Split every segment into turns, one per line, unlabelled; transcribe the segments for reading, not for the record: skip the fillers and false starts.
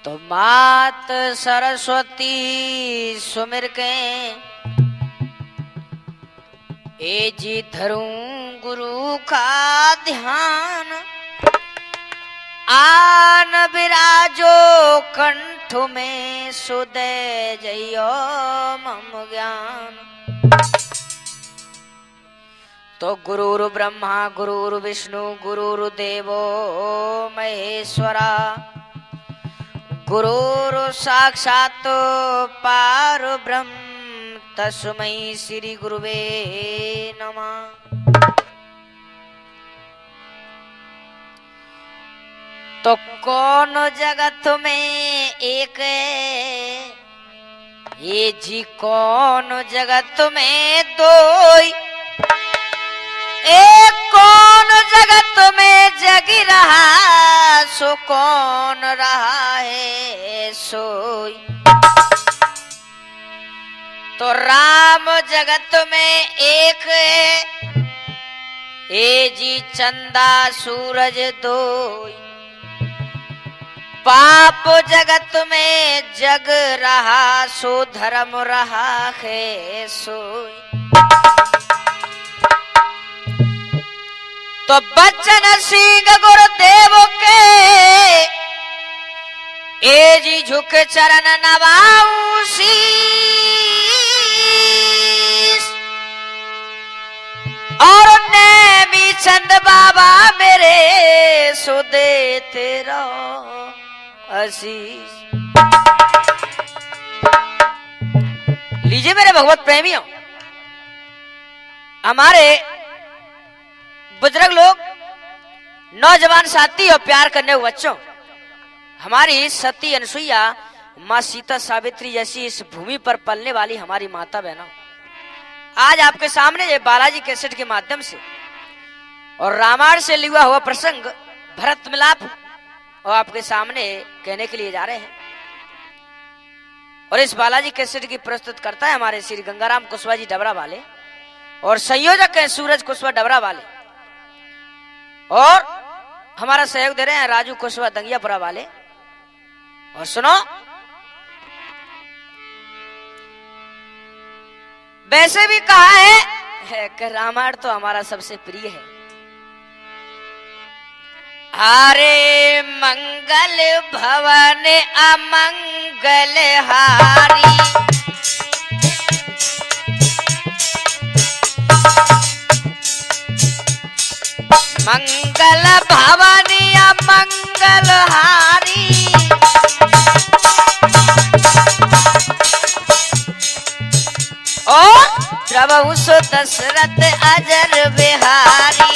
तो मात सरस्वती सुमिर के ए जी धरूं गुरु का ध्यान, आन विराजो कंठ में सुदय जयो मम ज्ञान। तो गुरुर् ब्रह्मा गुरुर् विष्णु गुरुर्देवो महेश्वरा, गुरुर् साक्षात् परब्रह्म तस्मै श्री गुरुवे नमः। तो कौन जगत में एक है, ये जी कौन जगत में दोई, एक कौन जगत में जगी रहा, सो कौन रहा है सोई। तो राम जगत में एक है, ए जी चंदा सूरज दोई, पाप जगत में जग रहा, सो धर्म रहा है सोई। तो बचन सिंह गुरुदेव के, ए जी झुक चरण नवाऊं शीस, और नेमी चंद बाबा मेरे सुदे तेरा आशीष। लीजिए मेरे भगवत प्रेमियों, हमारे बुजुर्ग लोग, नौजवान साथी और प्यार करने हुए बच्चों, हमारी सती अनसुईया, माँ सीता सावित्री जैसी इस भूमि पर पलने वाली हमारी माता बहनों, आज आपके सामने ये बालाजी कैसेट के माध्यम से और रामायण से लिया हुआ प्रसंग भरत मिलाप और आपके सामने कहने के लिए जा रहे हैं। और इस बालाजी कैसेट की प्रस्तुत करता है हमारे श्री गंगाराम कुशवाहा जी डबरा वाले, और संयोजक हैं सूरज कुशवाहा डबरा वाले, और हमारा सहयोग दे रहे हैं राजू कुशवाहा दंगियापुरा वाले। और सुनो, वैसे भी कहा है कि रामायण तो हमारा सबसे प्रिय है। हरे मंगल भवन अमंगल हारी, मंगल भवनी मंगल हारी, और प्रभु सो दशरथ अजर बिहारी।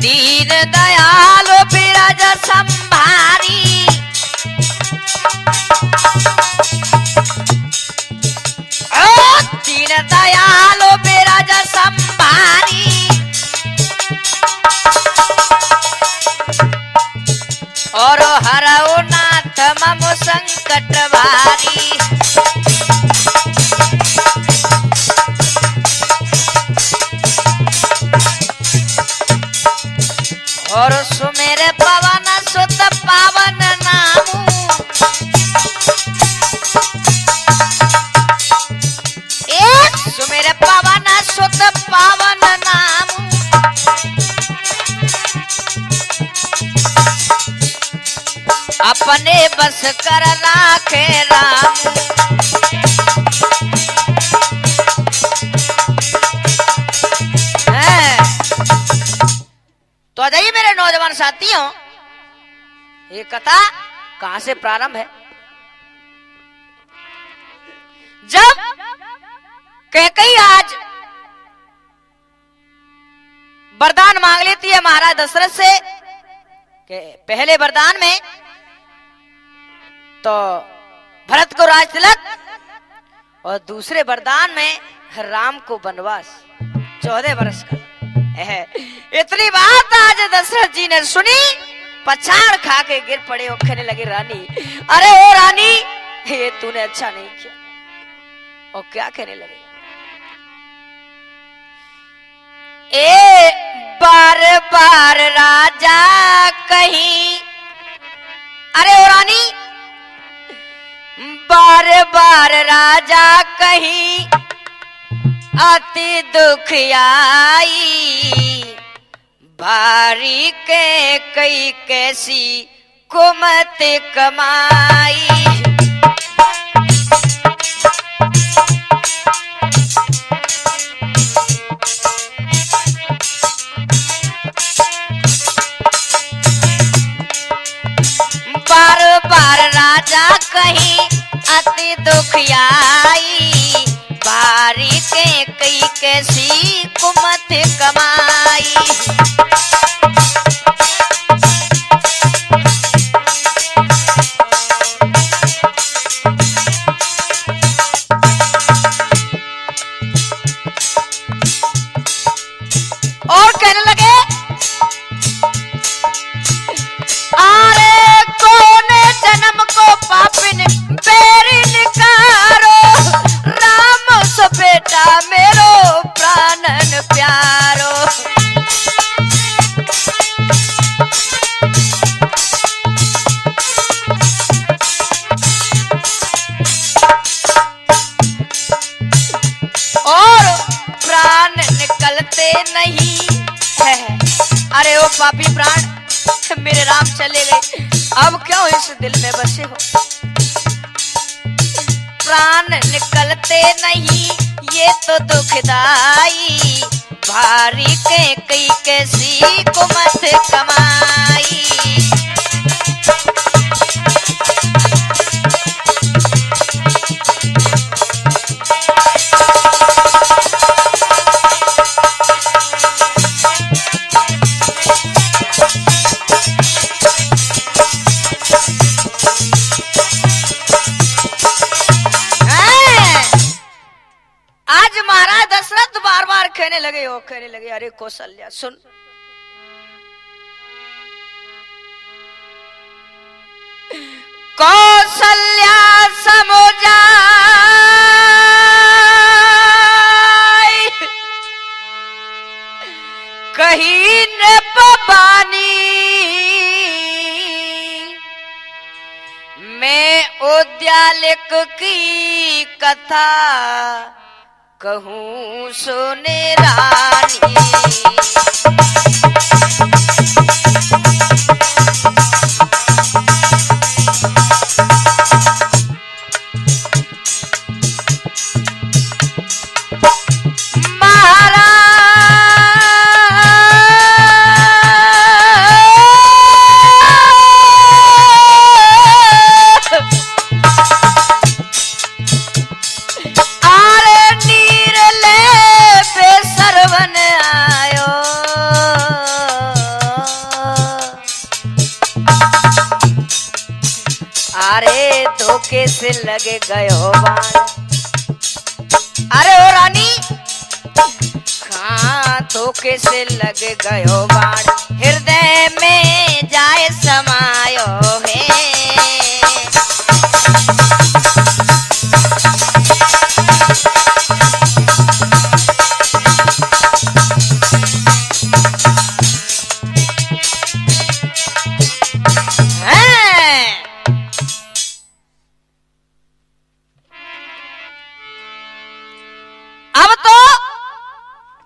दीन दयाल बिरज संभारी, दीन दयालो बिरज संभारी, और हरऊ नाथ मम संकट भारी। और सुमेर पवन सुत पावन नामू, सुमेर पवन सुत पावन नाम, अपने बस कर राखे राम। तो आ जाइए मेरे नौजवान साथियों, ये कथा कहां से प्रारंभ है। जब कैकेयी आज वरदान मांग लेती है महाराज दशरथ से, कि पहले वरदान में तो भरत को राज तिलक, और दूसरे वरदान में राम को वनवास 14 वर्ष का। इतनी बात आज दशरथ जी ने सुनी, पछाड़ खा के गिर पड़े और कहने लगे, रानी, अरे ओ रानी, ये तूने अच्छा नहीं किया। और क्या कहने लगे, ए बार बार राजा कहीं, अरे ओ रानी, बार बार राजा कहीं अति दुख आई, भारी के कई कैसी कुमत कमाई। बार बार राजा कहीं अति दुख आई, भारी के कई कैसी कुमत कमाई। और कहने लगे, अरे कौन जन्म को पापिन बेरिन कारो, राम सो बेटा मेरो प्राणन प्यारो। और प्राण निकलते नहीं है। अरे ओ पापी प्राण, मेरे राम चले गए, अब क्यों इस दिल में बसे हो। प्राण निकलते नहीं ये तो दुखदाई, भारी के कई कैसी कुमत कमाई। कहने लगे, अरे कौशल्या सुन, कौशल्या समझा कहीं न पबानी, मैं उद्यालिक की कथा कहूं सुने रानी। अरे धोखे से लगे गयो बाण, अरे ओ रानी, कहाँ धोखे से लगे गयो बाण, हृदय में जाए समायो है।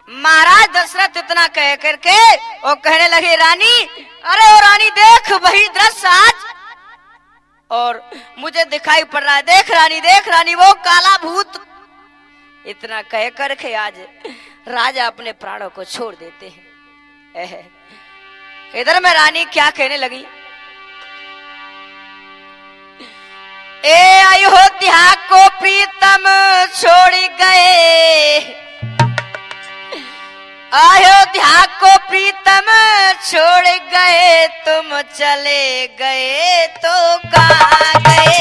महाराज दशरथ इतना कह करके और कहने लगे, रानी, अरे ओ रानी देख वही दृश्य आज और मुझे दिखाई पड़ रहा है, देख रानी वो काला भूत। इतना कह करके आज राजा अपने प्राणों को छोड़ देते हैं। इधर में रानी क्या कहने लगी, ए अयोध्या को प्रीतम छोड़ गए, अयोध्या को प्रीतम छोड़ गए, तुम चले गए तो कहाँ गए।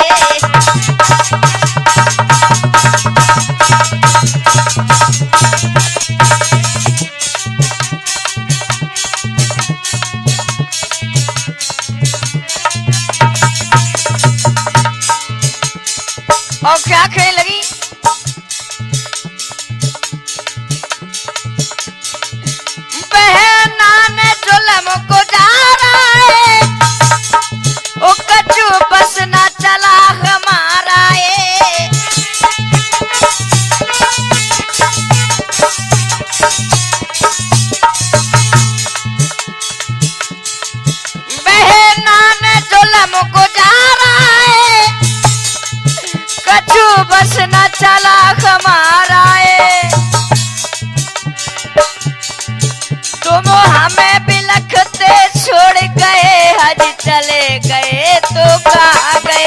और क्या कहने लगी, गुजारा है, ओ कछु बस ना चला हमारा है। बहना ने जुल्म गुजारा है, कछु बस ना चला हमारा है। तुम हमें बिलखते छोड़ गए, हज चले गए तो कहाँ गए।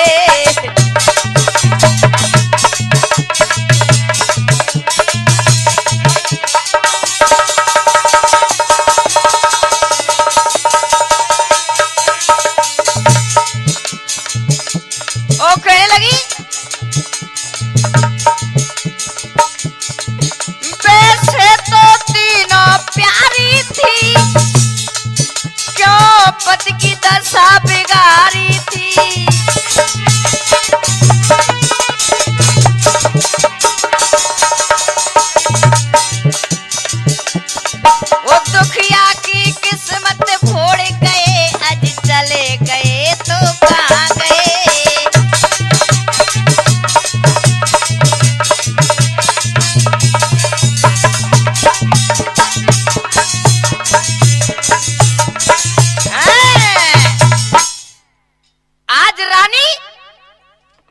ओ कहने लगी, वैसे तो तीनों प्यारी थी, क्यों पति की दशा बिगाड़ी थी। वो दुखिया की किस्मत फोड़ गए, आज चले गए तो कहाँ गए।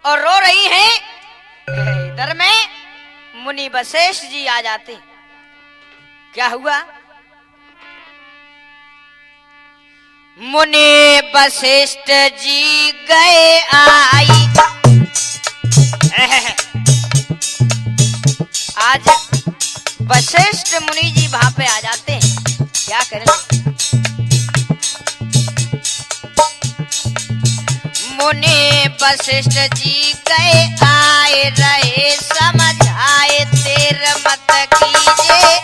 और रो रही हैं। इधर में मुनि वशिष्ठ जी आ जाते। क्या हुआ? मुनि वशिष्ठ जी गए आई। आज वशिष्ठ मुनि जी वहां पे आ जाते हैं। क्या करें? मुनि वशिष्ठ जी गए आए रहे, समझाए देर मत कीजिए,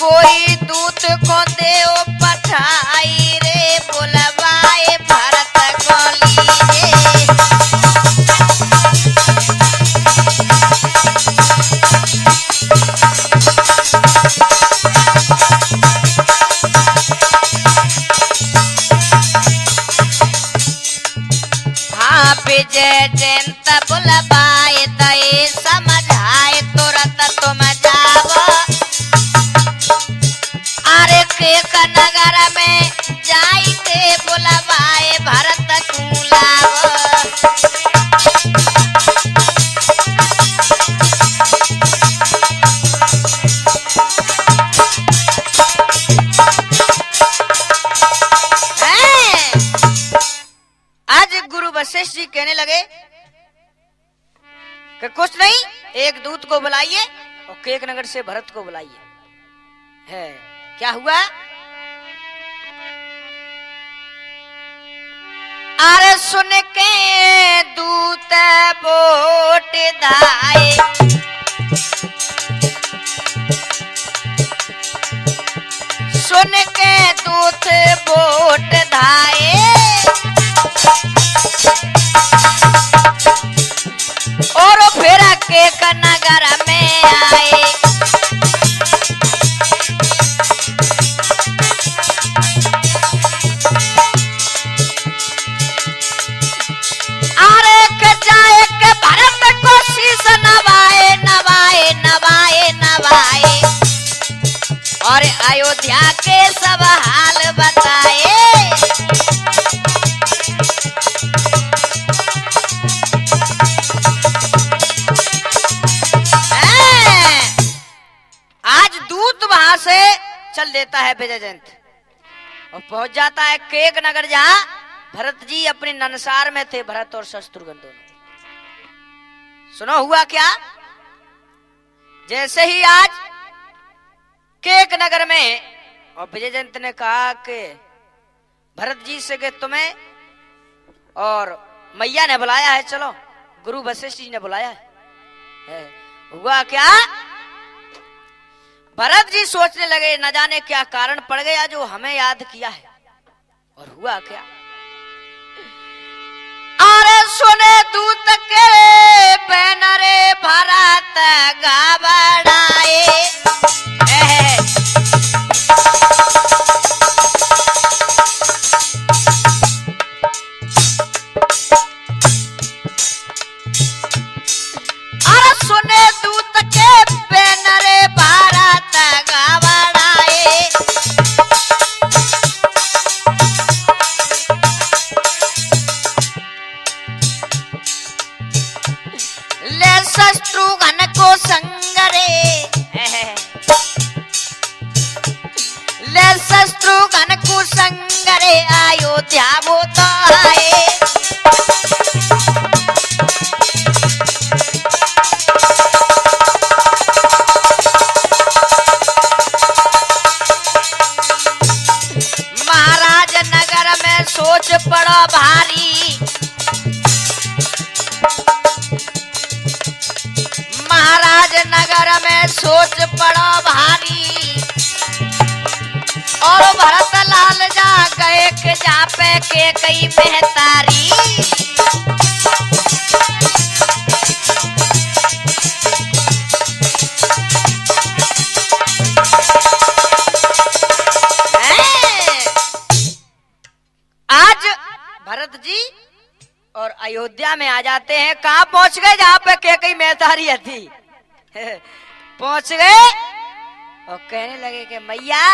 कोई दूत को देओ पठाई रे, बुलवाए भरत को लीजिए। विजय जयंत बुलवाए दए, समझाए तुरंत तुम जाओ, अरे केक नगर में जाई के बुलवाए भरत को लाओ। वशिष्ठ जी कहने लगे कि कुछ नहीं, एक दूत को बुलाइए और केक नगर से भरत को बुलाइए। है क्या हुआ? अरे सुन के दूत बोट धाए, सुन के दूत बोट धाए, और फिर केक नगर में आए। अरे के जाए के भरत को शीश नवाए नवाए नवाए नवाए, और अयोध्या के सब हाल बताए। से चल देता है विजय जयंत और पहुंच जाता है केक नगर, जहां भरत जी अपने ननसार में थे, भरत और शत्रुघ्न दोनों। सुनो हुआ क्या? जैसे ही आज केक नगर में, और विजय जयंत ने कहा कि भरत जी से कि तुम्हें और मैया ने बुलाया है, चलो गुरु वशिष्ठ जी ने बुलाया है। हुआ क्या? भरत जी सोचने लगे न जाने क्या कारण पड़ गया जो हमें याद किया है। और हुआ क्या? अरे सुने दूत के बैनरे भरत घबराए, शत्रुघ्न को संगरे, ले शत्रुघ्न को संगरे अयोध्या वो तो आए। महाराज नगर में सोच पड़ो भारी, महाराज नगर में सोच पड़ो भारी, और भरत लाल जा गए के जा पे के कई बेहतारी। आज भरत जी और अयोध्या में आ जाते हैं। कहाँ पहुंच गए? जहाँ पे कैकेयी मेहतारी थी पहुंच गए और कहने लगे कि मैया,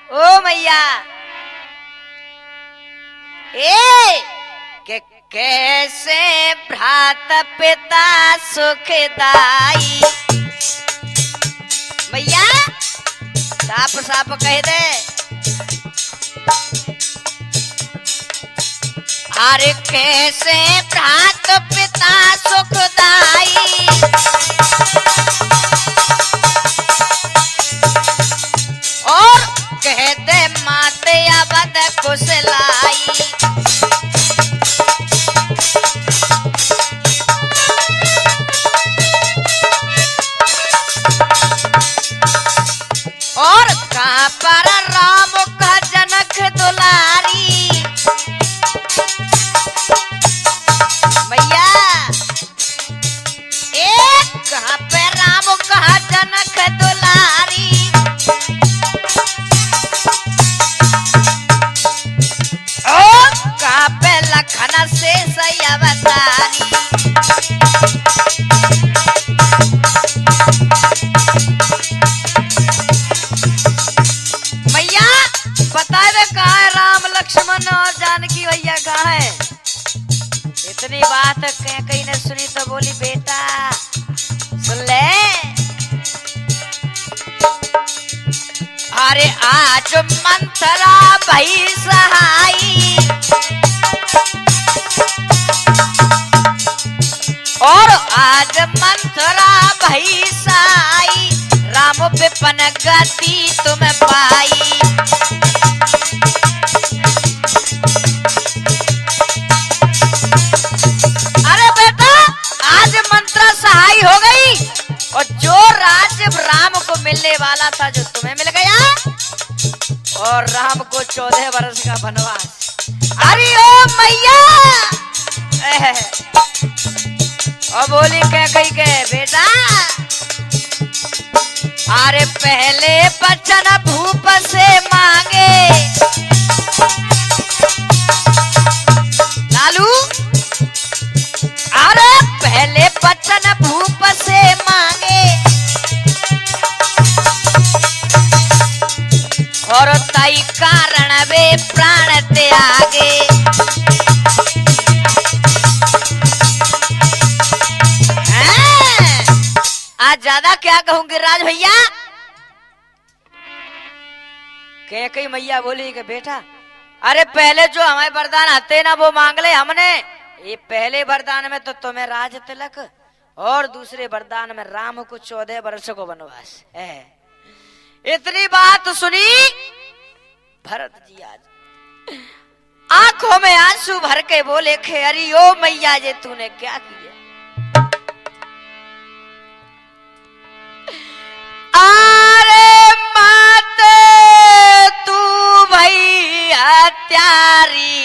ओ मैया, के कैसे भ्रात पिता सुखदाई। मैया साफ साफ कह दे, अरे कैसे भ्रात पिता सुखदाई, और कहते माते अवध कुशलाई। और कहाँ पर राम का जनक दुलारी। मैया एक कहाँ पे राम कहाँ जनक दुलारी, और कहाँ पे लखन से सही अवतारी। मैया बताए कहाँ है राम लक्ष्मण और जानकी भैया कहाँ है? इतनी बात कैकेयी ने सुनी तो बोली, बेटा सुन ले, अरे आज मंथरा भई सहाई, और आज मंथरा भई सहाई, राम विपन गति तुम पाई। सहाय हो गई, और जो राज्य राम को मिलने वाला था जो तुम्हें मिल गया, और राम को 14 वर्ष का वनवास। अरे ओ मैया, और बोली कैकेयी के बेटा, अरे पहले बचन भूप से मांगे, लालू अरे पहले बचन भूप से मांगे, और ताई कारण वे प्राण त्यागे। आज ज्यादा क्या कहूंगी राज भैया। कैकेयी मैया बोली कि बेटा, अरे पहले जो हमारे वरदान आते ना वो मांग ले हमने। ये पहले वरदान में तो तुम्हें राज तिलक, और दूसरे वरदान में राम को 14 वर्ष को वनवास है। इतनी बात सुनी भरत जी आज आंखों में आंसू भर के बोले खे, अरे ओ मैया जे तूने क्या किया। अरे माते तू भई हत्यारी,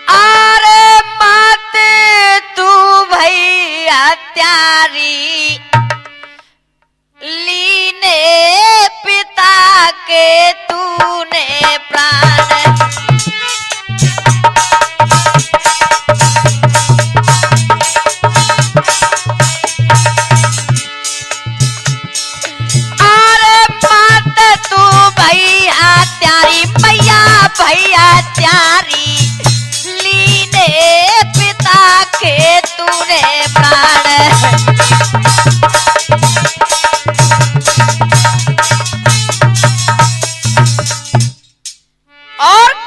अरे माते तू भई हत्यारी, लीने पिता के तूने प्राण। अरे माते तू भई हत्यारी, मैया भई हत्यारी, लीने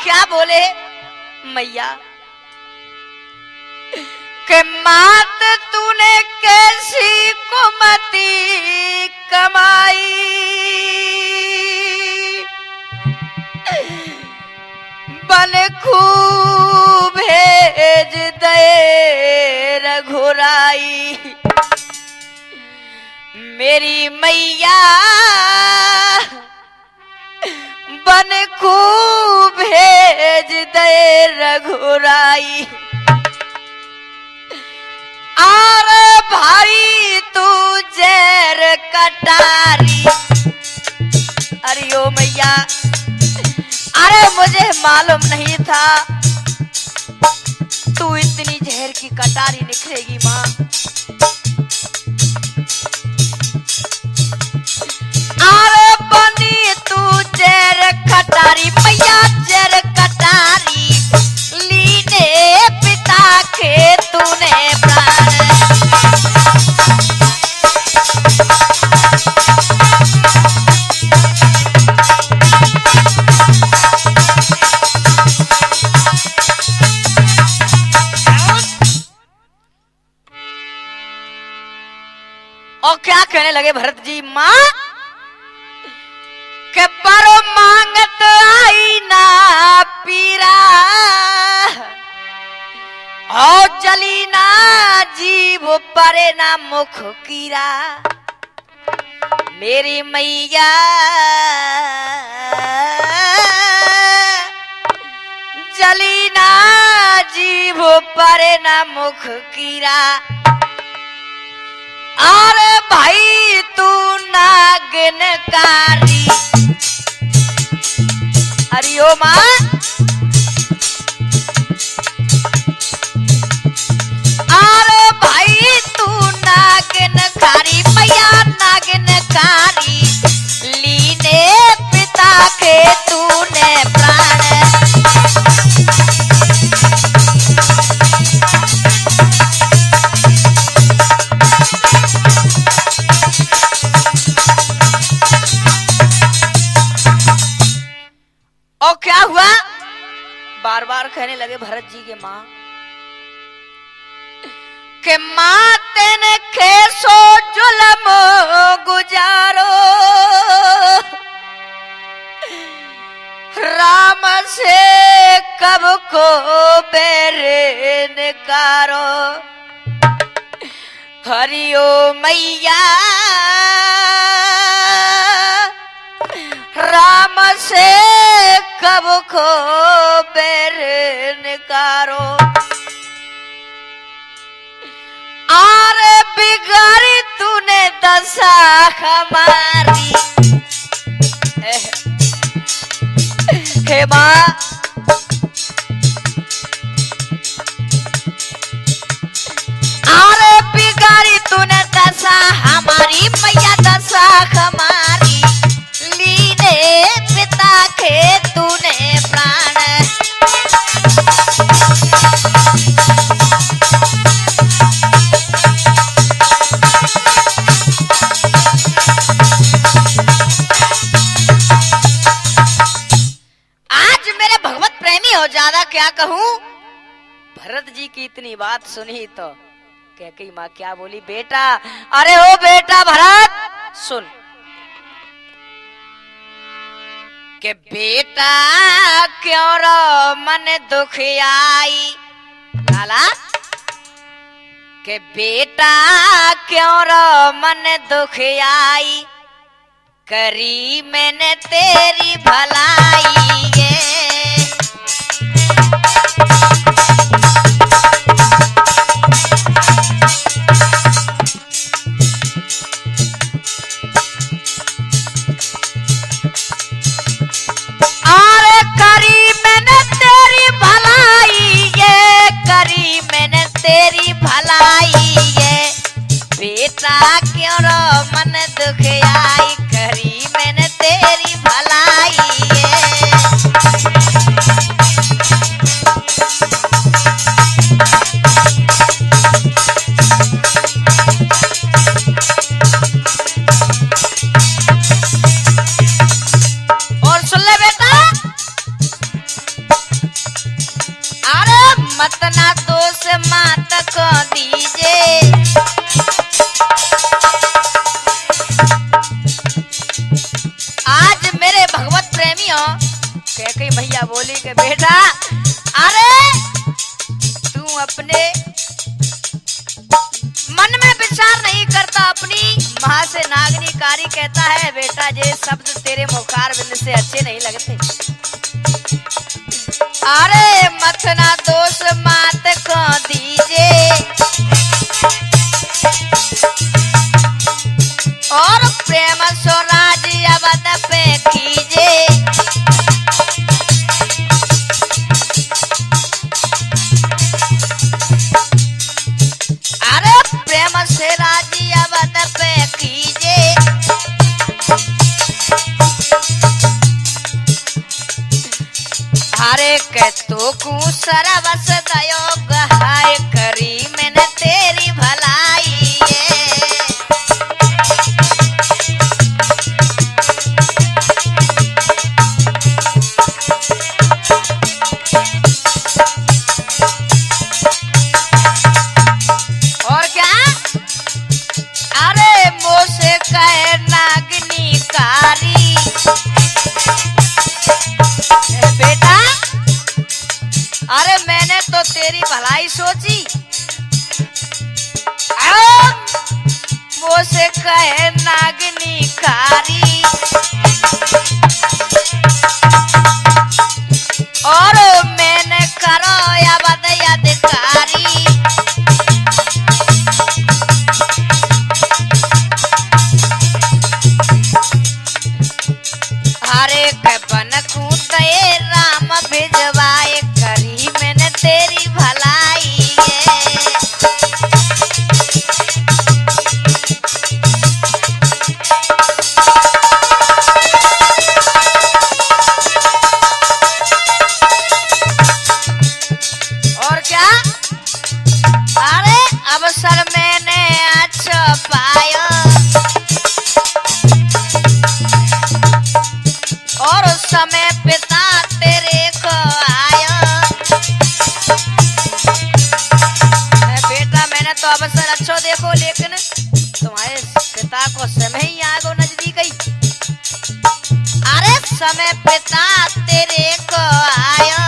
क्या बोले मैया के मात तूने कैसी कुमती कमाई, बन खूब भेज दे रघुराई। मेरी मैया बन खूब भेज दे रघुराई। अरे भाई तू जैर कटारी। अरे ओ मैया, अरे मुझे मालूम नहीं था तू इतनी जहर की कटारी निकलेगी माँ। अरे बनी तू जहर कटारी मैया, जहर कटारी लीने पिता के तूने प्राण। और क्या कहने लगे भरत जी, मां के पर मांगत आई ना पीरा, और जली ना जीभ परे ना मुख कीरा। मेरी मैया जली ना जीभ परे ना मुख कीरा। अरे भाई तू नागिनकारी। अरे ओ मां, अरे भाई तू नागिनकारी मैया, नागिनकारी लीने पिता के तूने प्राण। और क्या हुआ, बार बार कहने लगे भरत जी के मां के मां तेने खेसो जुल्म गुजारो, राम से कब को बेरे निकारो। हरिओ मैया राम से कब को बेर निकारो। आरे बिगाड़ी तूने दशा हमारी। हे मां, आरे बिगाड़ी तूने दशा हमारी मैया, दशा हमारी लीने पिता के तूने प्राण। आज मेरे भगवत प्रेमी हो, ज्यादा क्या कहूं। भरत जी की इतनी बात सुनी तो कैकेयी माँ क्या बोली, बेटा अरे ओ बेटा भरत सुन के बेटा क्यों रो मन दुखियाई। लाला के बेटा क्यों रो मन दुखियाई, करी मैंने तेरी भलाई ये। अरे करी मैंने तेरी भलाई ये, करी मैंने तेरी भलाई ये। बेटा क्यों रो मन दुखियाई, करी मैंने तेरी भलाई ये। मत ना दोष मात को दीजे। आज मेरे भगवत प्रेमियों कैकेयी भैया बोली कि बेटा अरे तू अपने मन में विचार नहीं करता, अपनी माँ से नागनी कारी कहता है बेटा ये शब्द तेरे मुखार बिंद से अच्छे नहीं लगते। अरे मत ना दोष मात को दीजे और प्रेम स्वराज अवध पे कीजे। अरे प्रेम से राजी अवध पे कीजे। हरे के तो कु सरवस दयो गहाय करी मैंने तेरी भलाई और क्या अरे मोसे कहे नागनी कारी बेटा अरे मैंने तो तेरी भलाई सोची, मोसे कहे नागनी कारी और मैंने करो अवध अधिकारी। हरे कपन कूटे राम भिजवाए करी मैंने तेरी भलाई और क्या अरे अवसर मैंने अच्छा पाया और उस समय पिता तेरे को आया। बेटा मैंने तो अवसर अच्छो देखो लेकिन तुम्हारे पिता को समय ही आगो नजदीक ही। अरे समय पिता तेरे को आया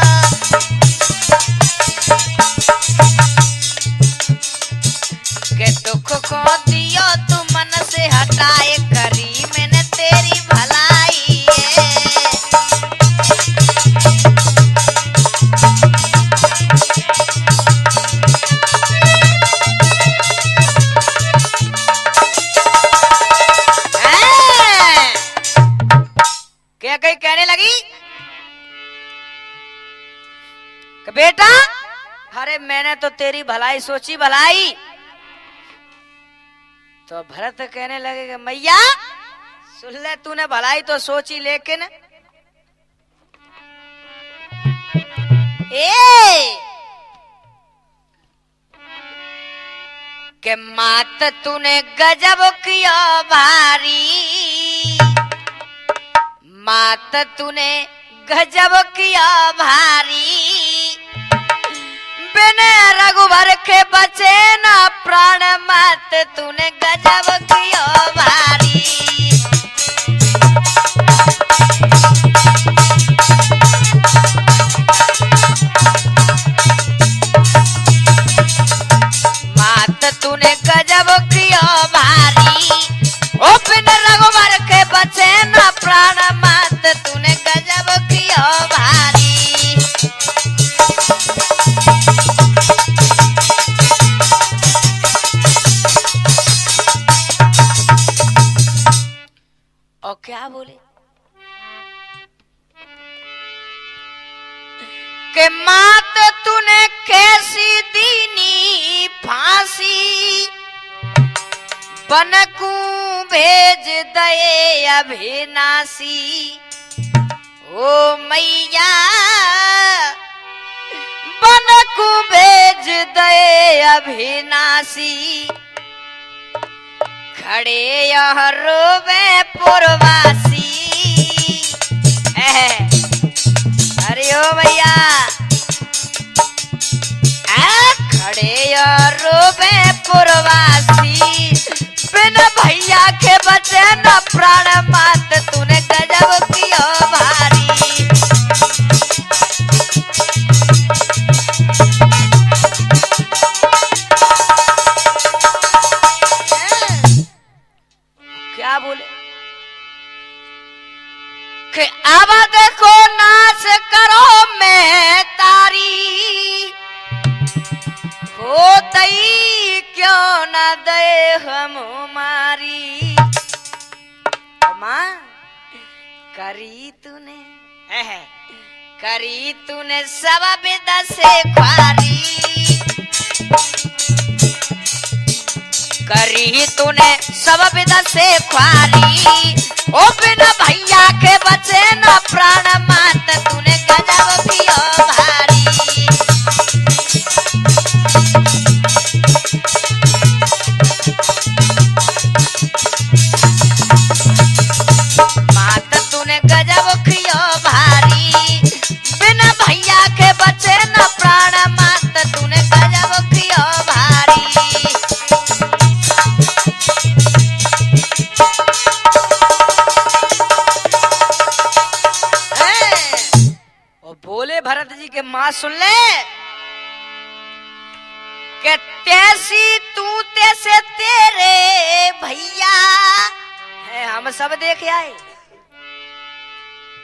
के दुख को दियो तू मन से हटाए करी मैंने तेरी भलाई क्या कहीं कहने लगी कि बेटा अरे मैंने तो तेरी भलाई सोची भलाई। तो भरत कहने लगे कि मैया सुन ले तूने भलाई तो सोची लेकिन के मात तूने गजब किया भारी, मात तूने गजब किया भारी, बिना रघुवर के बचे ना प्राण मात तूने गजब किया भारी। मात तूने गजब किया भारी, ओ बिना रघुवर के बचे ना प्राण मात तूने गजब किया भारी। और क्या बोले के मात तूने कैसी दीनी फांसी, बनकू भेज दए अभिनाशी। ओ मैया बनकू भेज दए अभिनाशी, खड़े यह रोवे पुरवासी। अरे ओ भैया रोवे पुरवासी, बिना भैया के बचे न प्राण मात, तूने गजब किया भारी। क्या बोले कि अब देखो नाच करो मैं तारी, होतई क्यों न दे हम मारी। माँ करी तूने सब विदा से ख्वारी, करी तूने सब विदा से ख्वारी, ओ बिना भैया के बचे न प्राण मात, तूने गजब किया भारी। मात तूने गजब किया भारी, बिना भैया के बचे न प्राण मात, तूने गजब किया भारी। बोले भरत जी के मां सुन ले कि तैसी तू तैसे तेरे भैया है, हम सब देख आए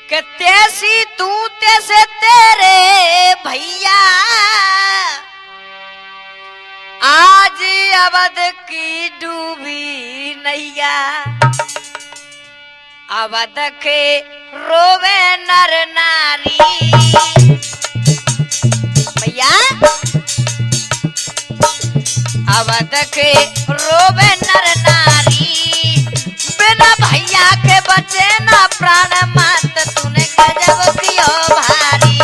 कि तैसी तू तैसे तेरे भैया, आज अवध की डूबी नैया, अवध के रोवे नर नारी। भैया अवध के रोवे नर नारी, बिना भैया के बचे ना प्राण मात, तूने गजब किया भारी।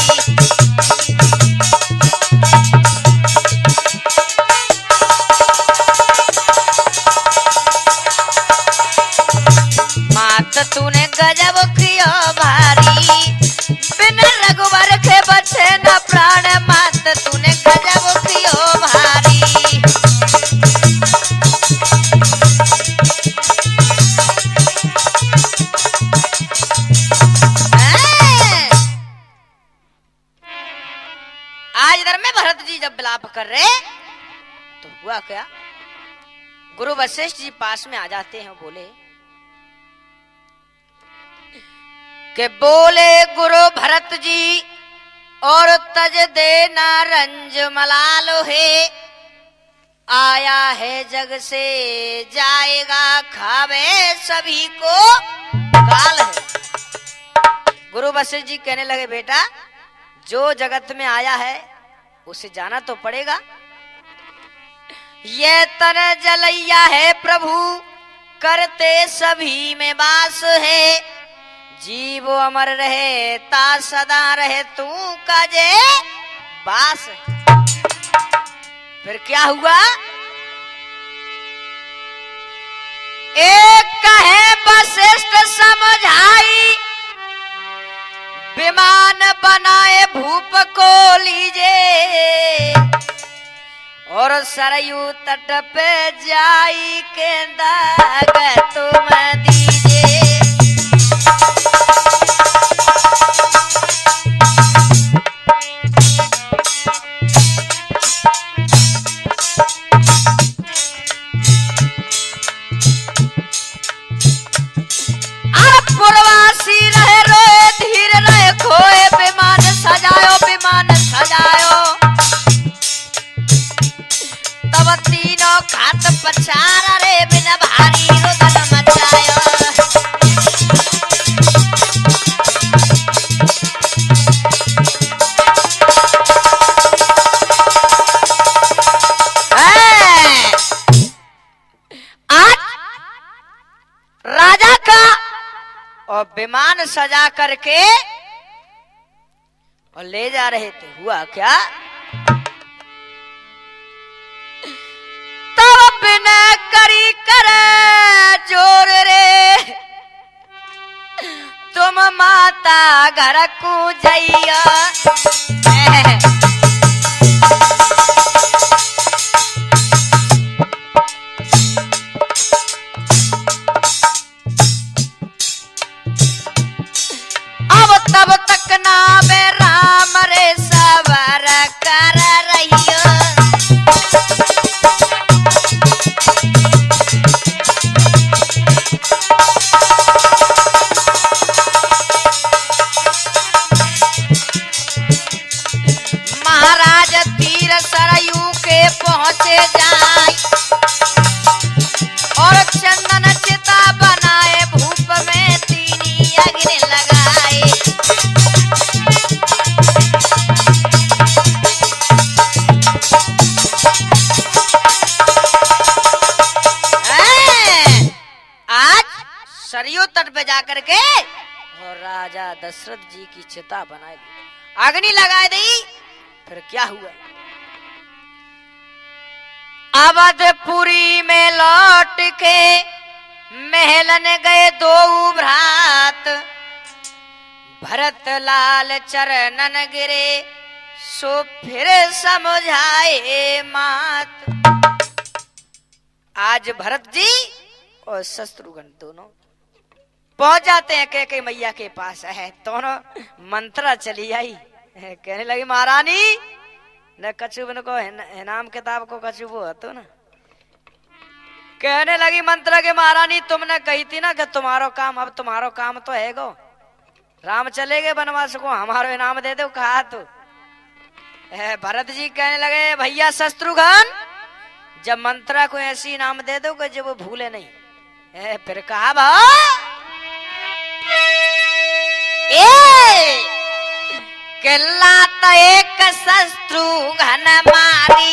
मात तूने गजब किया भारी, बिना रघुवर के बचे न प्राण मात, तूने गजब किया भारी। आज इधर में भरत जी जब विलाप कर रहे तो हुआ क्या, गुरु वशिष्ठ जी पास में आ जाते हैं, बोले के बोले गुरु भरत जी और तज देना रंज मलालो है, आया है जग से जाएगा खावे सभी को काल है। गुरु वशिष्ठ जी कहने लगे बेटा जो जगत में आया है उसे जाना तो पड़ेगा, ये तन जलैया है प्रभु करते सभी में वास है, जीव अमर रहे ता सदा रहे तू काजे बास। फिर क्या हुआ, एक कहे वशिष्ठ समझाई, विमान बनाए भूप को लीजे, और सरयू तट पे जाई के दाग तुम दीजे। पुरवासी रहे रोए धीर रहे खोए, विमान सजायो तब तीनों खात पछार रे बिना भारी रुदन मचायो। आज राजा का और विमान सजा करके और ले जा रहे थे, हुआ क्या, तब बिना करी करे जोर रे, तुम माता घर को जइया। कर रहियो। महाराज तीर सरयू के पहुंचे जाए और चंदन चिता बनाए भूप में तीनी अग्नि लगाए। आज सरयू तट पे जाकर के और राजा दशरथ जी की चिता बनाई, अग्नि लगा दी। फिर क्या हुआ? अवधपुरी में लौट के महलन गए दो भ्रात, भरत लाल चरणन गिरे सो फिर समझाए मात। आज भरत जी और शत्रुघ्न दोनों पहुंच जाते हैं कैकेयी मैया के पास है। दोनों मंत्रा चली आई, कहने लगी महारानी न कछुबन को इनाम किताब को कछुबो हतो ना। कहने लगी मंत्र के महारानी तुमने कही थी ना कि तुम्हारो काम, अब तुम्हारो काम तो है गो, राम चले गए वनवास को, हमारो इनाम दे दो। कहा तो भरत जी कहने लगे भैया शत्रुघ्न, जब मंत्रा को ऐसी इनाम दे दो कि जब वो भूले नहीं। फिर कहा भा लात एक शत्रुघ्न मारी,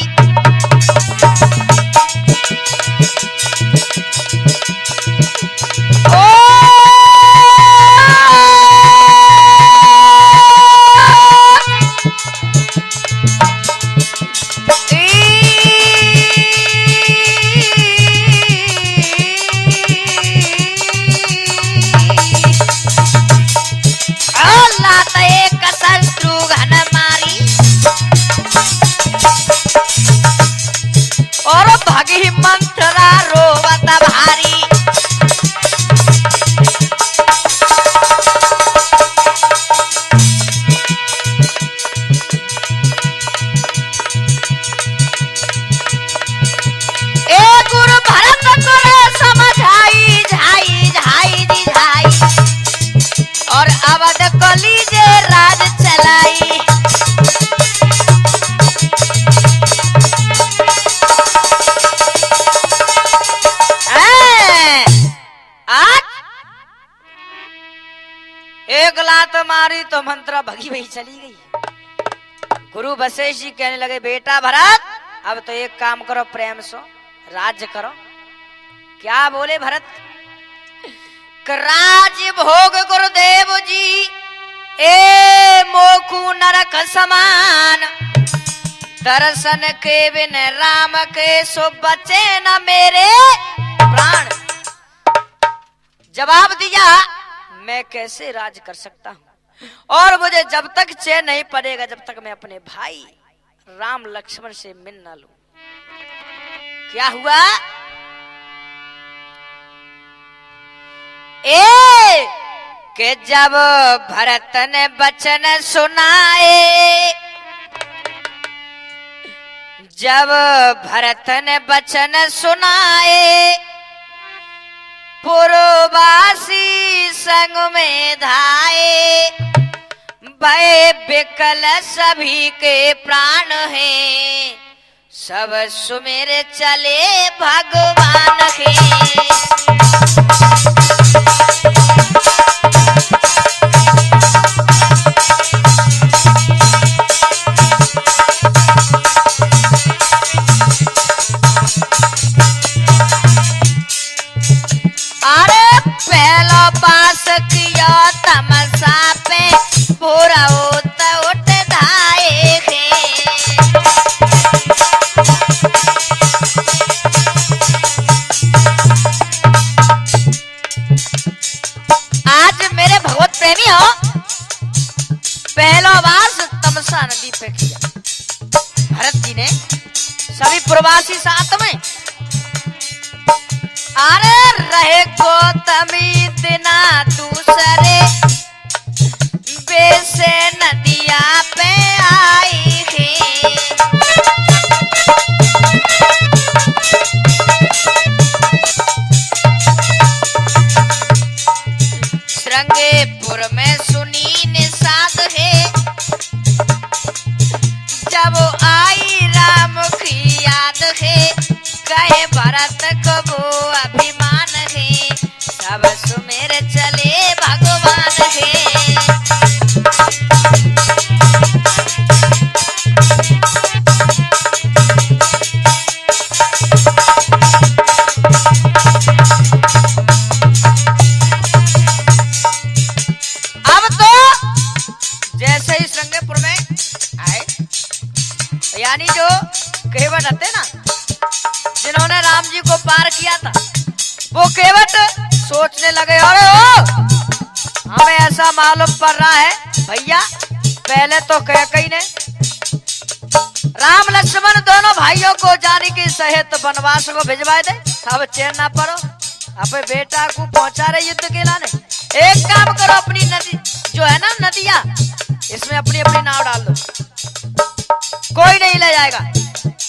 मंत्रा रोवत भारी। ए गुरु भरत को समझाई झाई झाई दी झाई और अवध को लीजे राज चलाई। एक लात मारी तो मंत्रा भगी वही चली गई। गुरु वशिष्ठ जी कहने लगे बेटा भरत, अब तो एक काम करो, प्रेम से राज्य करो। क्या बोले भरत? राज्य भोग गुरुदेव जी ए मोकू नरक समान, दर्शन के बिन राम के सो बचे न मेरे प्राण। जवाब दिया मैं कैसे राज कर सकता हूं, और मुझे जब तक चैन नहीं पड़ेगा जब तक मैं अपने भाई राम लक्ष्मण से मिल ना लूं। क्या हुआ? कि जब भरत ने वचन सुनाए, जब भरत ने वचन सुनाए, पुरवासी संग में धाए, भय विकल सभी के प्राण हैं, सब सुमेर चले भगवान के। पहला पास किया तमसा पे पूरा उठ धाए खे। आज मेरे भगवत प्रेमी हो, पहला वास तमसा नदी पे किया भरत जी ने, सभी प्रवासी साथ में। अरे रहे गौतमी दिना दूसरे बेसे नदिया पे आई थी। बात है, कहे भरत को वो अभिमान है, सब सुमेर चले भगवान है। यानी जो केवट आते ना, जिन्होंने राम जी को पार किया था, वो केवट सोचने लगे, अरे ओ हमें ऐसा मालूम पड़ रहा है भैया, पहले तो कैकेयी ने राम लक्ष्मण दोनों भाइयों को जानकी सहित वनवास को भिजवाए दे, अब चैन ना पड़ो, अपने बेटा को पहुंचा रहे युद्ध के लाने। एक काम करो, अपनी नदी जो है ना नदिया, इसमें अपनी अपनी नाव डाल दो, कोई नहीं ले जाएगा।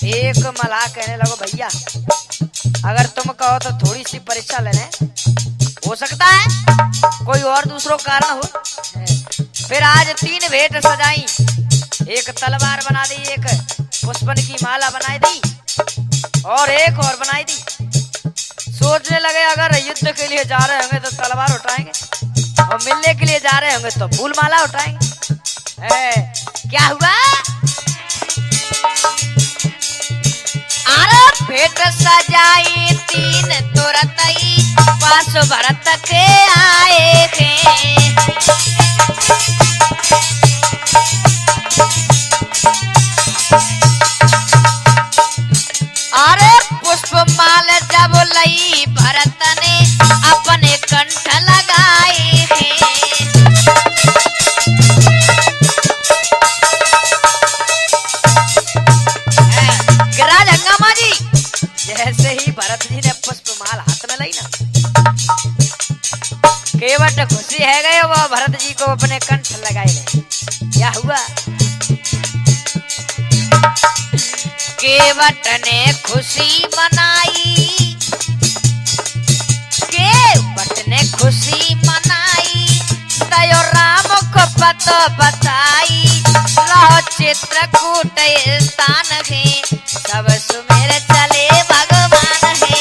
एक मल्लाह कहने लगो, भैया अगर तुम कहो तो थोड़ी सी परीक्षा ले लें, हो सकता है कोई और दूसरो कारण हो। फिर आज 3 भेंट सजाई, एक तलवार बना दी, एक पुष्पन की माला बनाई दी और एक और बनाई दी। सोचने लगे अगर युद्ध के लिए जा रहे होंगे तो तलवार उठाएंगे और मिलने के लिए जा रहे होंगे तो फूल माला उठाएंगे। क्या हुआ? अरे भेंट सजाई 3 तुरंत ही पास भरत के आए थे। अरे पुष्प माल जब लई भरत ने अपने कंठ लगाए थे। जैसे ही भरत जी ने पुष्पमाल हाथ में लाई ना, केवट खुशी है गए, वो भरत जी को अपने कंठ लगाए गए। क्या हुआ? केवट ने खुशी मनाई, केवट ने खुशी मनाई, तयो राम को पतो बताई, रहो चित्रकूट स्थान है, सब सुमेर चले भगवान है।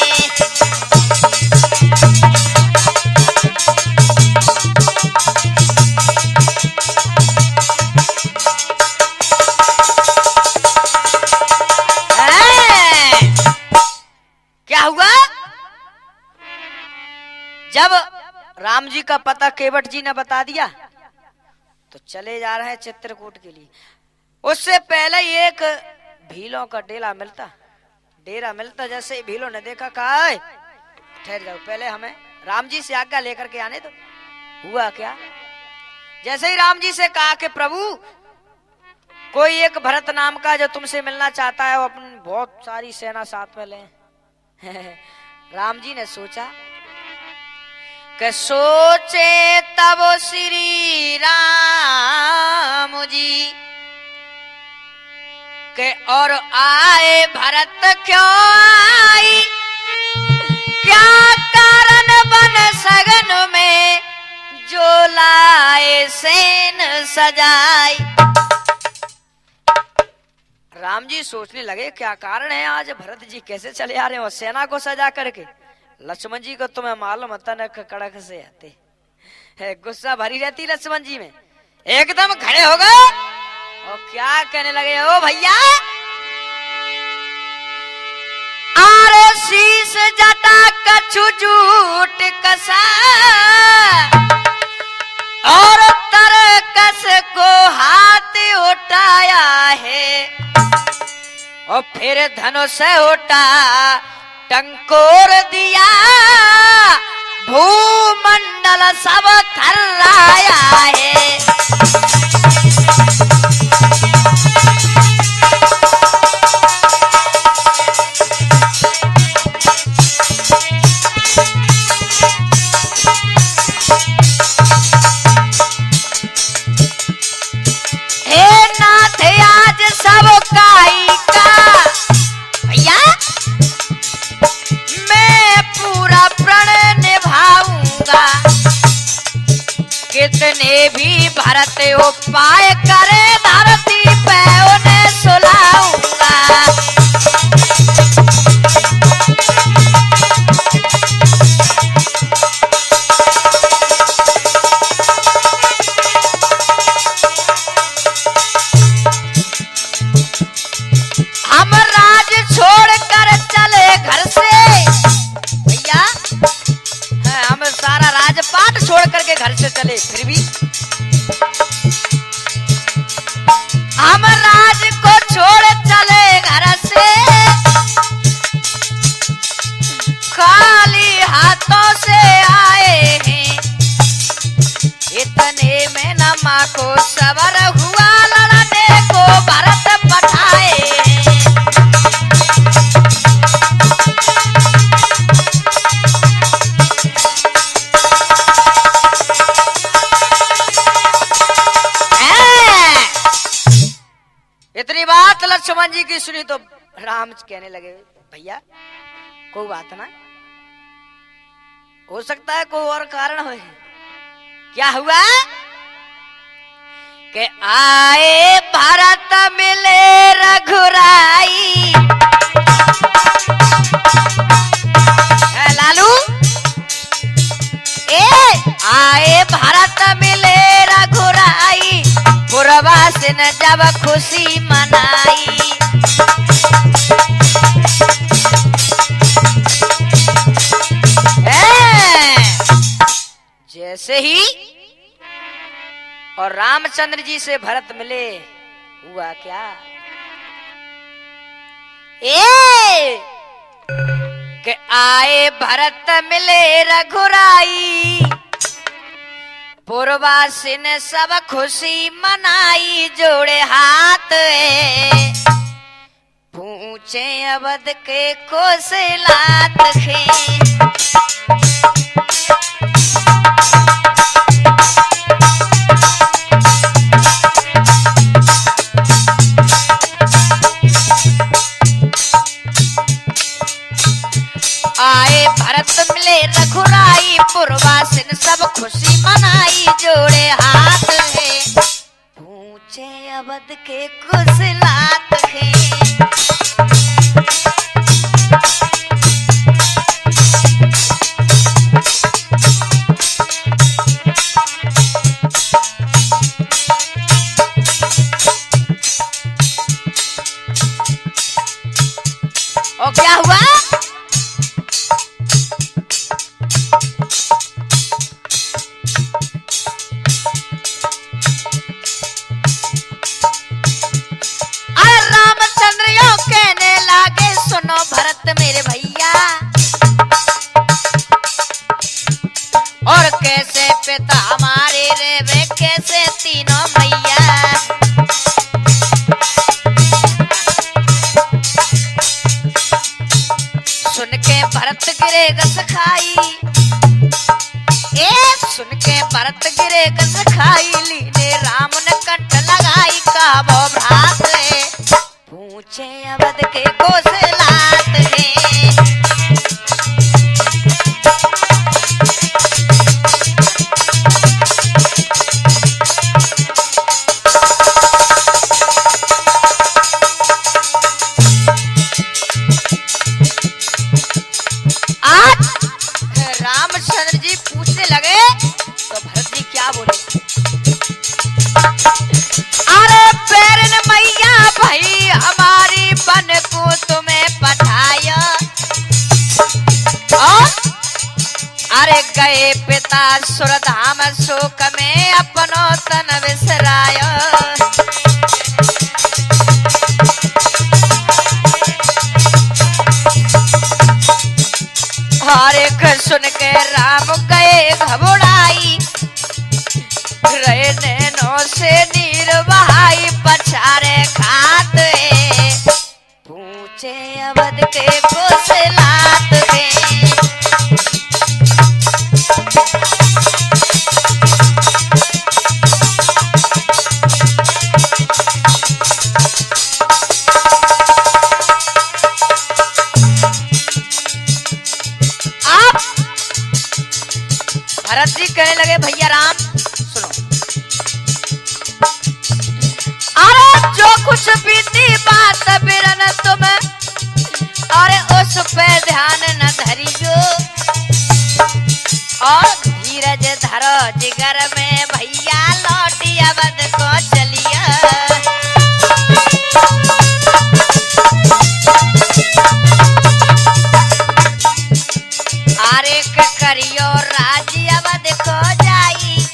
क्या हुआ? जब राम जी का पता केवट जी ने बता दिया तो चले जा रहे हैं चित्रकूट के लिए। उससे पहले एक भीलों का डेरा मिलता, जैसे ही भीलों ने देखा, कहा ठहर जाओ, पहले हमें राम जी से आज्ञा लेकर के आने दो। हुआ क्या? जैसे ही राम जी से कहा कि प्रभु कोई एक भरत नाम का जो तुमसे मिलना चाहता है, वो अपनी बहुत सारी सेना साथ में ले। राम जी ने सोचा कि सोचे तब श्री राम जी के और आए भरत क्यों आई, क्या कारण बन सगन में जो लाए सेन सजाई। राम जी सोचने लगे क्या कारण है, आज भरत जी कैसे चले आ रहे हो सेना को सजा करके। लक्ष्मण जी को तुम्हें मालूम तनक कड़क से आते है, गुस्सा भरी रहती लक्ष्मण जी में। एकदम खड़े हो गए और क्या कहने लगे, ओ भैया आरे शीश जटा कछु जूट कसा और तरकस को हाथ उठाया है, और फिर धनुष उठा टंकोर दिया, भूमंडल सब थर्राया है। हे नाथ आज सब काई का भैया मैं पूरा प्रण निभाऊंगा, कितने भी भरत उपाय करे धरती पे उन्हें सुलाऊंगा। से चले फिर भी हम राज को छोड़ चले घर से खाली हाथों से आए हैं इतने में न माँ को सबर हुआ लड़ने को भरत पठाए इतनी बात लक्ष्मण जी की सुनी तो राम कहने लगे भैया कोई बात ना हो सकता है कोई और कारण हो क्या हुआ कि आए भरत मिले रघुराई लालू आए भरत मिले रघुराई पुरवासिन जब खुशी मनाई जैसे ही और रामचंद्र जी से भरत मिले हुआ क्या कि आए भरत मिले रघुराई पूर्वासिन सब खुशी मनाई जोड़े हाथ पूछे अवध के कोसलात खे आए भरत मिले रघुराई पूर्वासिन सब खुशी मनाई जोड़े हाथ है पूछे अवध के कुशलात है और क्या हुआ भरत मेरे भैया और कैसे पिता हमारे रे वे कैसे तीनों भैया सुन के भरत गिरे गस खाई सुन के भरत गिरे गस खाई लीने राम ने कंठ लगाई का वो भ्रात पूछे अवध के कोसलात है आज रामचंद्र जी पूछने लगे तो भरत जी क्या बोले अरे पैरन मैया भाई हमारी बन को तुम्हें पठाया अरे गए पिता सुरधाम शोक में अपनो तन विसराया हर एक सुन के राम गए घबराई रहे नैनों से नीर बहाई पछारे खाते पूछे अवध के कोसलात दे आप भरत जी कहने लगे भैया राम सुनो अरे जो कुछ बीती बात बिरन तुम अरे उस पे ध्यान न धरियो और धीरज धरो जिगर में भैया लौटी अवध को चलिया अरे करियो राज्य अवध को जाई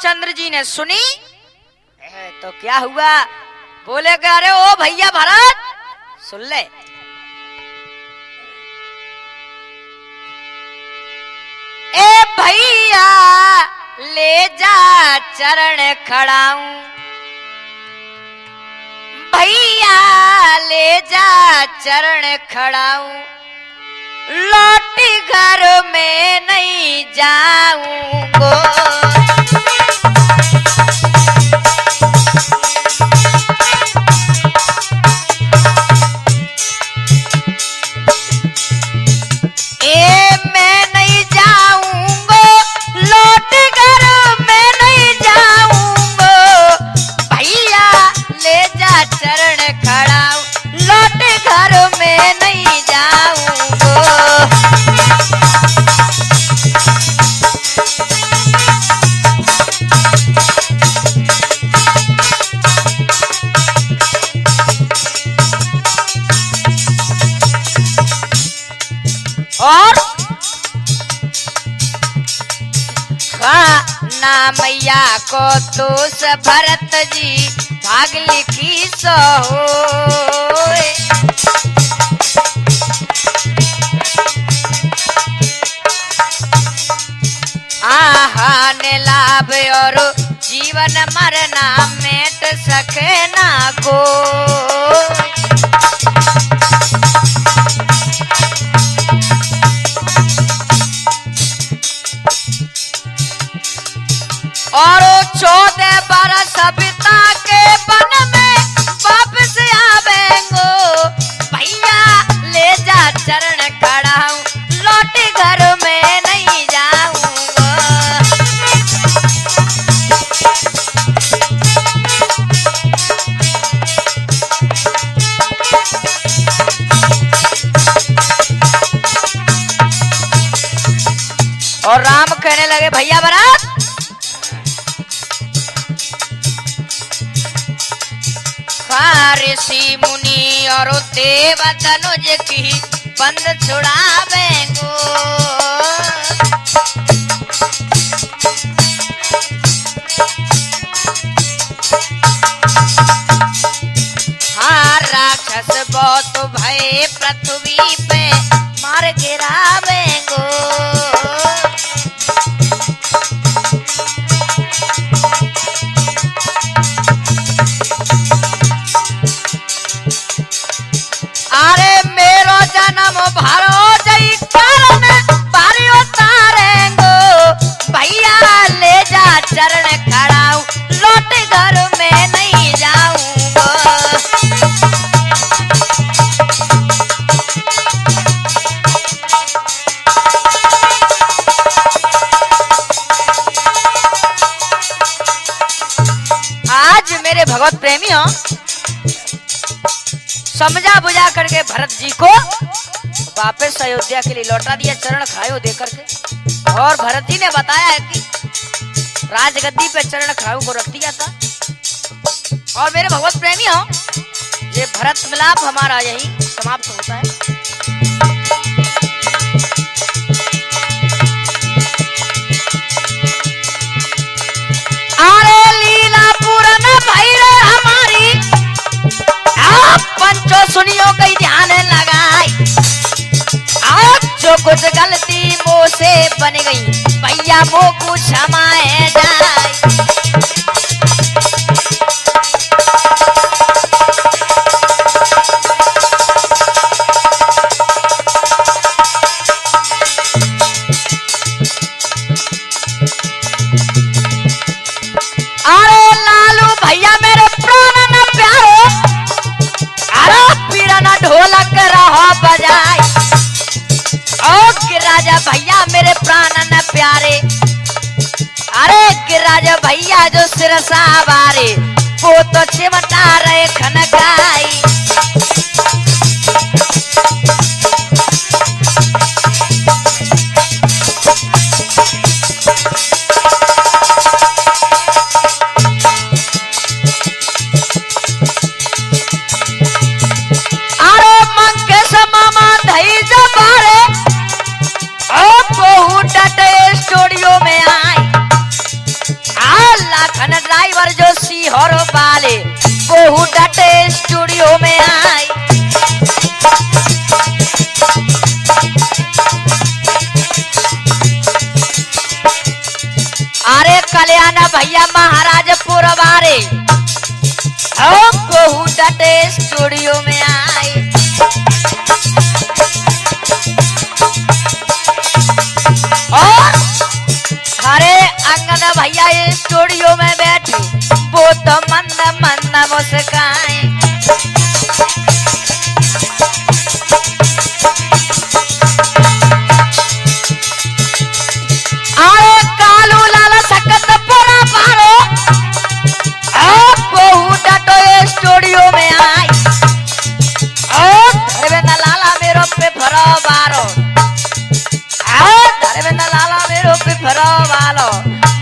रामचंद्र जी ने सुनी तो क्या हुआ, बोले कि अरे ओ भैया भरत सुन ले, ए भैया ले जा चरण खड़ाऊं, भैया ले जा चरण खड़ाऊं, लौटी घर में नहीं जाऊंगो। ए मैं नहीं जाऊंगो, लौट घर में नहीं जाऊंगो, भैया ले जा चरण खड़ाऊं, लौट घर में नहीं जाऊंगो। और ना मैया को दोष भरत जी भाग लिखी सो आहाने लाभ और जीवन मरना मेट सके ना को। और 14 बरस बिता के वन में वापस आवेंगो, भैया ले जा चरण खड़ाऊं, लौट घर में नहीं जाऊंगा। और राम कहने लगे भैया भरत ऋषि मुनि और देव तनुज की बंद छुड़ावेंगो, हाँ राक्षस बहुत भय पृथ्वी पे मार गिरावेंगो। अरे मेरो जन्म भरो जई कारण बारी उतारेंगो, भैया ले जा चरण खड़ाऊं, लौट घर में नहीं जाऊंगा। आज मेरे भगवत प्रेमियों समझा बुझा करके भरत जी को वापस अयोध्या के लिए लौटा दिया, चरण खड़ाऊ देकर के। और भरत जी ने बताया है कि राजगद्दी पे चरण खड़ाऊ को रख दिया था। और मेरे भगवत प्रेमियों ये भरत मिलाप हमारा यही समाप्त होता है। अरे लीला पूरन भैरे हमारी पंचो सुनियो कई ध्यान लगाई, आज जो कुछ गलती मुँह से बन गई भैया वो कुछ क्षमाए जाए। अरे लालू भैया मेरे प्राण न प्यारो, ढोलक रहो बजाए, ओ गिरिराजा भैया मेरे प्राण न प्यारे, अरे गिरिराजा भैया जो सिरसा बारे वो तो चिमटा रहे खनकाई। भैया महाराजपुर वाले बहु डटे स्टूडियो में आए। और हरे अंगन भैया स्टूडियो में बैठी वो तो मंद मंद मुस्काए। अरे कालू लाल सकत पूरा पारो बहु डटो स्टूडियो में आई। धर्मेंद्र लाला मेरो पे भरो बारो धर्मेंद्र लाला मेरो पे भरो वालो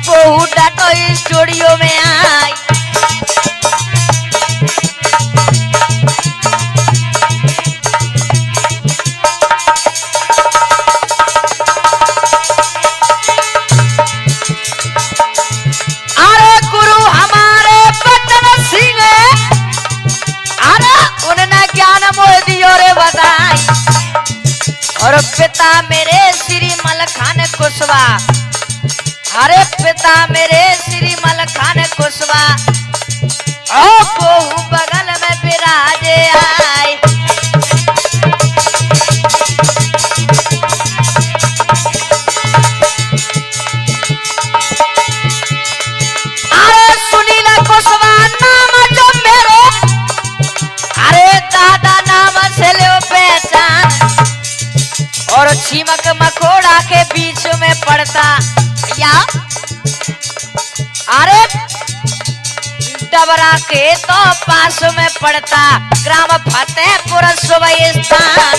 बहु डटो स्टूडियो में आई। और पिता मेरे श्री मलखान कुशवा हरे पिता मेरे श्री मलखान कुशवा ओ बहु बगल में विराजे आए। अरे सुनील कुशवा नाम जो मेरो अरे दादा नाम से लो पहचान। और छिमक मकोड़ा के बीच में पड़ता या अरे डबरा के तो पास में पड़ता ग्राम फतेहपुर सुबह स्थान।